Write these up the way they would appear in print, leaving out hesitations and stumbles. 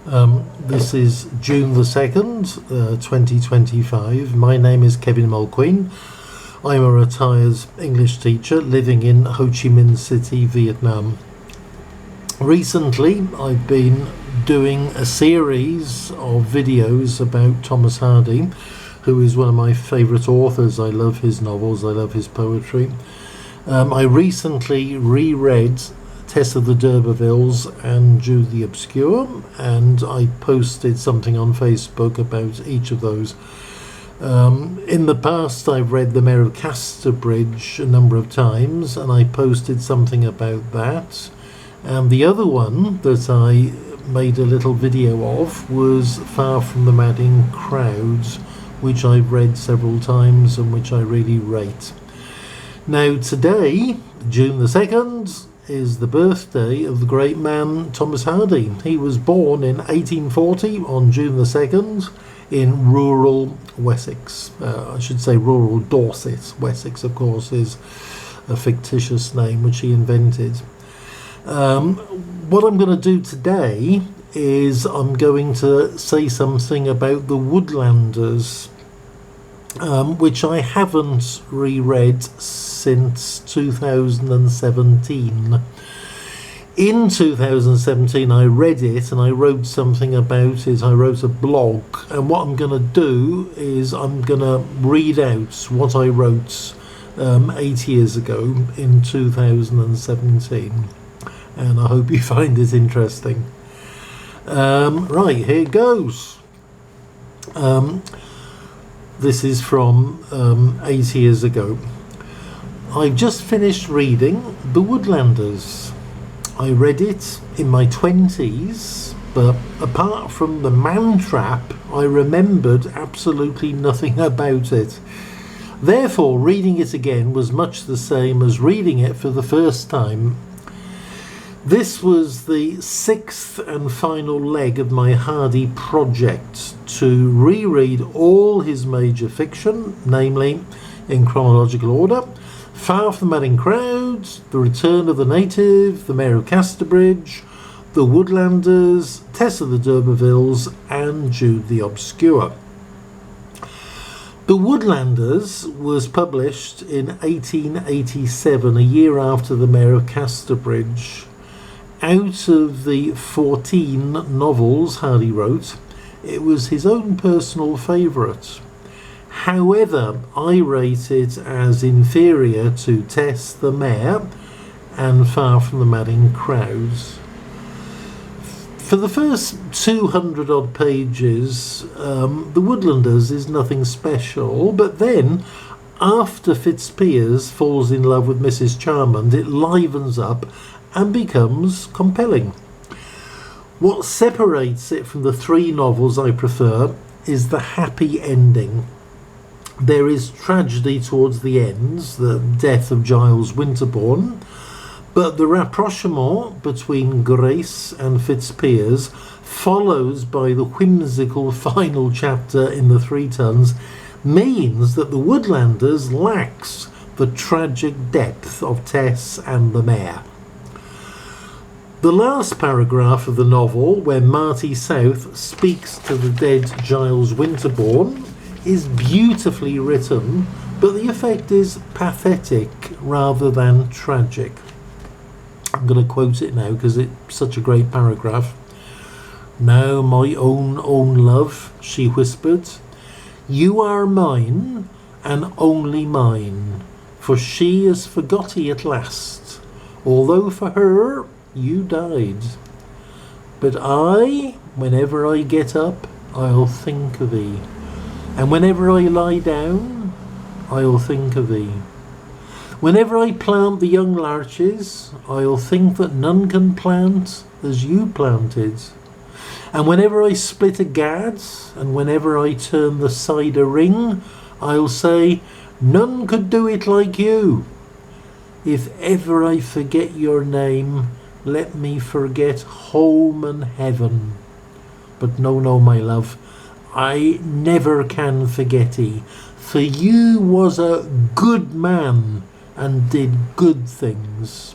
This is June the 2nd, 2025. My name is Kevin Mulqueen. I'm a retired English teacher living in Ho Chi Minh City, Vietnam. Recently, I've been doing a series of videos about Thomas Hardy, who is one of my favourite authors. I love his novels, I love his poetry. I recently reread Tess of the D'Urbervilles and Jude the Obscure, and I posted something on Facebook about each of those. In the past, I've read The Mayor of Casterbridge a number of times, and I posted something about that. And the other one that I made a little video of was Far from the Madding Crowds, which I've read several times and which I really rate. Now today, June the 2nd, is the birthday of the great man Thomas Hardy. He was born in 1840 on June the 2nd in rural Wessex. I should say rural Dorset. Wessex, of course, is a fictitious name which he invented. What I'm going to do today is I'm going to say something about the Woodlanders, which I haven't reread since 2017. In 2017 I read it and I wrote something about it. I wrote a blog, and what I'm going to do is I'm going to read out what I wrote 8 years ago in 2017, and I hope you find it interesting. Right, here goes. This is from 8 years ago. I've just finished reading The Woodlanders. I read it in my 20s, but apart from the man trap, I remembered absolutely nothing about it. Therefore, reading it again was much the same as reading it for the first time. This was the 6th and final leg of my Hardy project to reread all his major fiction, namely, in chronological order, Far from the Madding Crowds, The Return of the Native, The Mayor of Casterbridge, The Woodlanders, Tess of the D'Urbervilles, and Jude the Obscure. The Woodlanders was published in 1887, a year after The Mayor of Casterbridge. Out of the 14 novels Hardy wrote, it was his own personal favourite. However, I rate it as inferior to Tess the Mare and Far from the Madding Crowds. For the first 200 odd pages, The Woodlanders is nothing special, but then, after Fitzpiers falls in love with Mrs. Charmond, it livens up and becomes compelling. What separates it from the 3 novels I prefer is the happy ending. There is tragedy towards the ends, the death of Giles Winterbourne, but the rapprochement between Grace and Fitzpiers, follows by the whimsical final chapter in the 3 Tons, means that the Woodlanders lacks the tragic depth of Tess and the Mare. The last paragraph of the novel, where Marty South speaks to the dead Giles Winterbourne, is beautifully written, but the effect is pathetic rather than tragic. I'm going to quote it now because it's such a great paragraph. "Now, my own love," she whispered, "you are mine and only mine, for she is forgotten at last, although for her you died. But I, whenever I get up, I'll think of thee, and whenever I lie down, I'll think of thee. Whenever I plant the young larches, I'll think that none can plant as you planted. And whenever I split a gad, and whenever I turn the cider ring, I'll say, none could do it like you. If ever I forget your name, let me forget home and heaven. But no, my love, I never can forget 'ee, for you was a good man and did good things."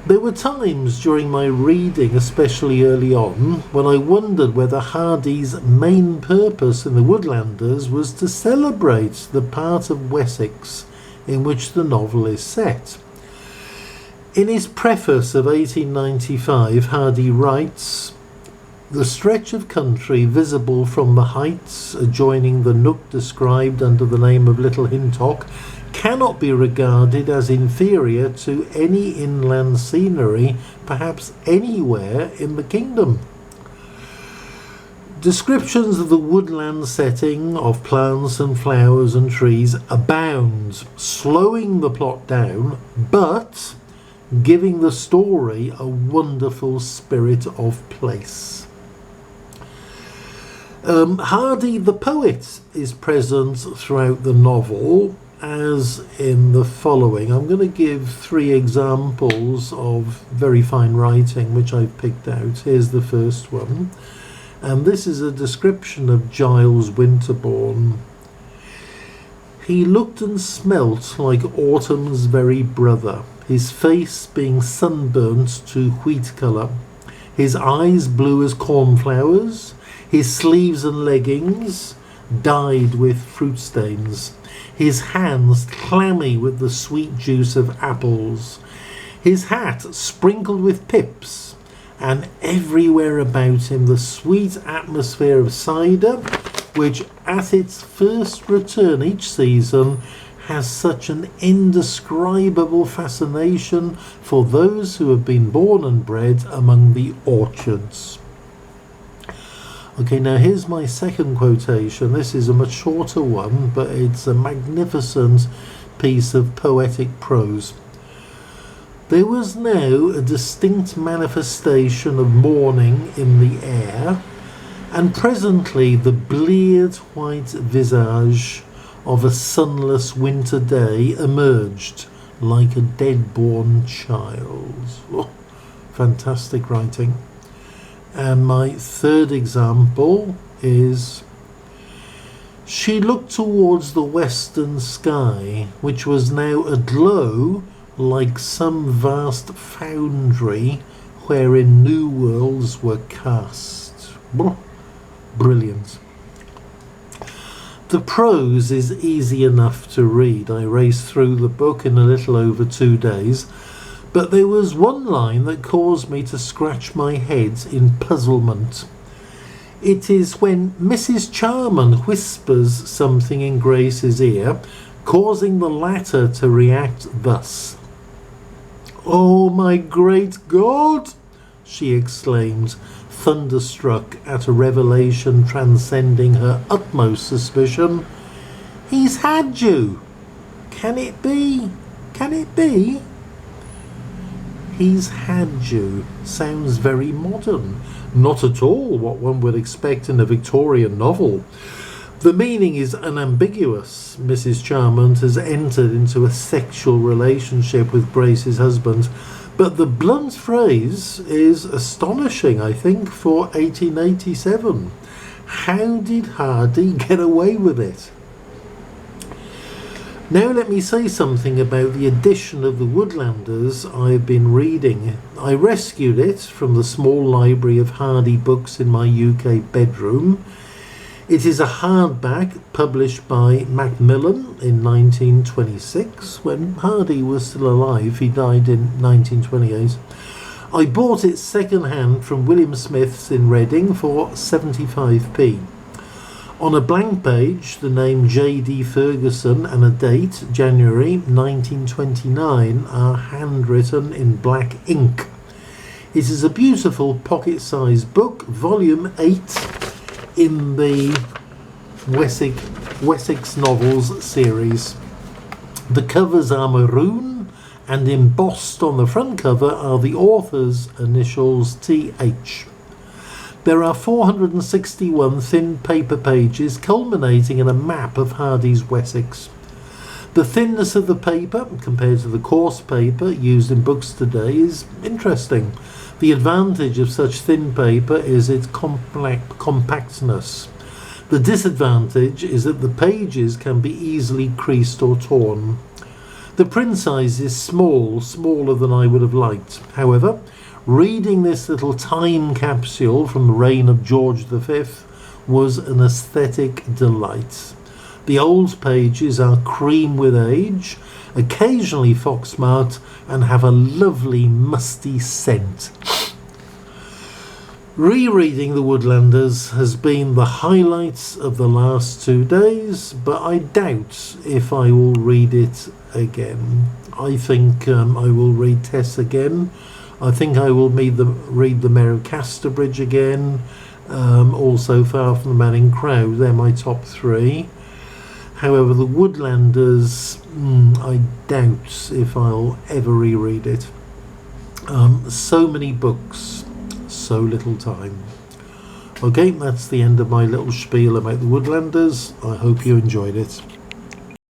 There were times during my reading, especially early on, when I wondered whether Hardy's main purpose in the Woodlanders was to celebrate the part of Wessex in which the novel is set. In his preface of 1895, Hardy writes, "The stretch of country visible from the heights adjoining the nook described under the name of Little Hintock cannot be regarded as inferior to any inland scenery, perhaps anywhere in the kingdom." Descriptions of the woodland setting of plants and flowers and trees abound, slowing the plot down, but giving the story a wonderful spirit of place. Hardy the poet is present throughout the novel, as in the following. I'm going to give 3 examples of very fine writing which I've picked out. Here's the first one, and this is a description of Giles Winterbourne. "He looked and smelt like autumn's very brother, his face being sunburnt to wheat colour, his eyes blue as cornflowers, his sleeves and leggings dyed with fruit stains, his hands clammy with the sweet juice of apples, his hat sprinkled with pips, and everywhere about him the sweet atmosphere of cider, which at its first return each season has such an indescribable fascination for those who have been born and bred among the orchards." Okay, now here's my second quotation. This is a much shorter one, but it's a magnificent piece of poetic prose. "There was now a distinct manifestation of morning in the air, and presently the bleared white visage of a sunless winter day emerged like a dead-born child." Oh, fantastic writing. And my third example is, "She looked towards the western sky, which was now aglow like some vast foundry wherein new worlds were cast." Brilliant. The prose is easy enough to read. I raced through the book in a little over 2 days, but there was one line that caused me to scratch my head in puzzlement. It is when Mrs. Charman whispers something in Grace's ear, causing the latter to react thus. "Oh, my great God!" she exclaimed, thunderstruck at a revelation transcending her utmost suspicion. "He's had you! Can it be? Can it be?" "He's had you" sounds very modern. Not at all what one would expect in a Victorian novel. The meaning is unambiguous. Mrs. Charmant has entered into a sexual relationship with Grace's husband, but the blunt phrase is astonishing, I think, for 1887. How did Hardy get away with it? Now let me say something about the edition of the Woodlanders I've been reading. I rescued it from the small library of Hardy books in my UK bedroom. It is a hardback published by Macmillan in 1926, when Hardy was still alive. He died in 1928. I bought it second-hand from William Smith's in Reading for 75p. On a blank page, the name J.D. Ferguson and a date, January 1929, are handwritten in black ink. It is a beautiful pocket-sized book, volume 8 in the Wessex Novels series. The covers are maroon, and embossed on the front cover are the author's initials T.H. There are 461 thin paper pages culminating in a map of Hardy's Wessex. The thinness of the paper, compared to the coarse paper used in books today, is interesting. The advantage of such thin paper is its compactness. The disadvantage is that the pages can be easily creased or torn. The print size is small, smaller than I would have liked. However, reading this little time capsule from the reign of George V was an aesthetic delight. The old pages are cream with age, occasionally fox-marked, and have a lovely musty scent. Rereading The Woodlanders has been the highlights of the last 2 days, but I doubt if I will read it again. I think I will read Tess again. I think I will read the Mayor of Casterbridge again. Also Far from the Manning Crowd. They're my top 3. However, The Woodlanders, I doubt if I'll ever reread it. So many books, so little time. Okay, that's the end of my little spiel about The Woodlanders. I hope you enjoyed it.